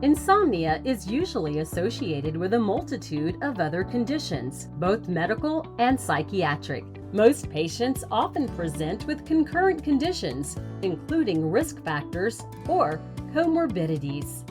Insomnia is usually associated with a multitude of other conditions, both medical and psychiatric. Most patients often present with concurrent conditions, including risk factors or comorbidities.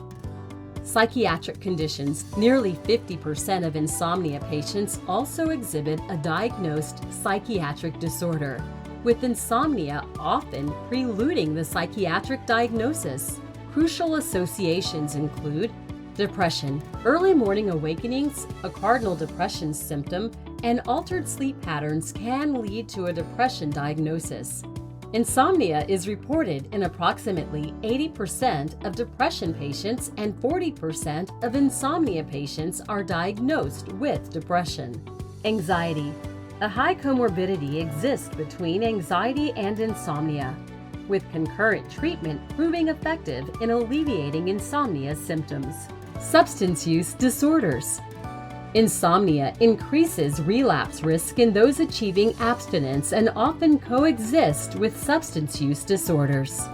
Psychiatric conditions. Nearly 50% of insomnia patients also exhibit a diagnosed psychiatric disorder, with insomnia often preluding the psychiatric diagnosis. Crucial associations include depression, early morning awakenings, a cardinal depression symptom, and altered sleep patterns can lead to a depression diagnosis. Insomnia is reported in approximately 80% of depression patients, and 40% of insomnia patients are diagnosed with depression. Anxiety. A high comorbidity exists between anxiety and insomnia, with concurrent treatment proving effective in alleviating insomnia symptoms. Substance use disorders. Insomnia increases relapse risk in those achieving abstinence and often coexist with substance use disorders.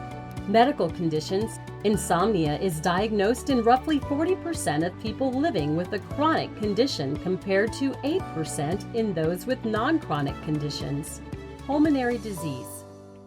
Medical conditions. Insomnia is diagnosed in roughly 40% of people living with a chronic condition compared to 8% in those with non-chronic conditions. Pulmonary disease.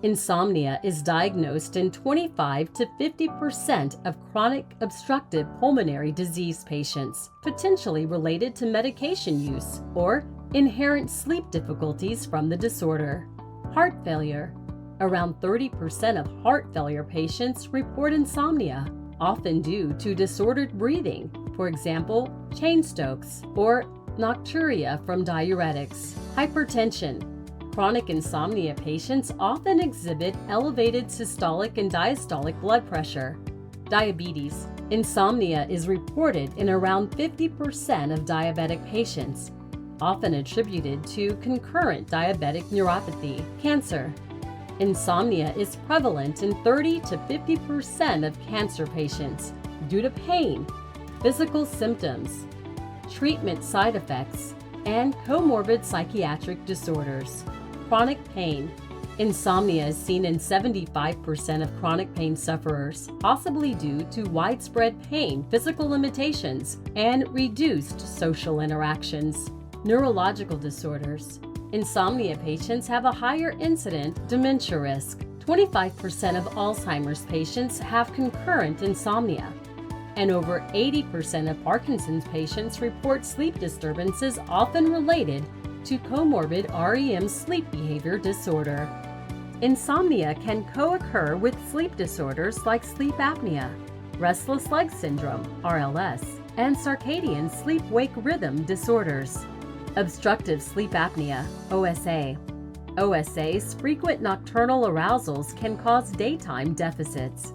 Insomnia is diagnosed in 25 to 50% of chronic obstructive pulmonary disease patients, potentially related to medication use or inherent sleep difficulties from the disorder. Heart failure. Around 30% of heart failure patients report insomnia, often due to disordered breathing, for example, chain stokes or nocturia from diuretics. Hypertension. Chronic insomnia patients often exhibit elevated systolic and diastolic blood pressure. Diabetes. Insomnia is reported in around 50% of diabetic patients, often attributed to concurrent diabetic neuropathy. Cancer. Insomnia is prevalent in 30 to 50% of cancer patients due to pain, physical symptoms, treatment side effects, and comorbid psychiatric disorders. Chronic pain. Insomnia is seen in 75% of chronic pain sufferers, possibly due to widespread pain, physical limitations, and reduced social interactions. Neurological disorders. Insomnia patients have a higher incident dementia risk. 25% of Alzheimer's patients have concurrent insomnia, and over 80% of Parkinson's patients report sleep disturbances often related to comorbid REM sleep behavior disorder. Insomnia can co-occur with sleep disorders like sleep apnea, restless leg syndrome, RLS, and circadian sleep-wake rhythm disorders. Obstructive sleep apnea, OSA. OSA's frequent nocturnal arousals can cause daytime deficits.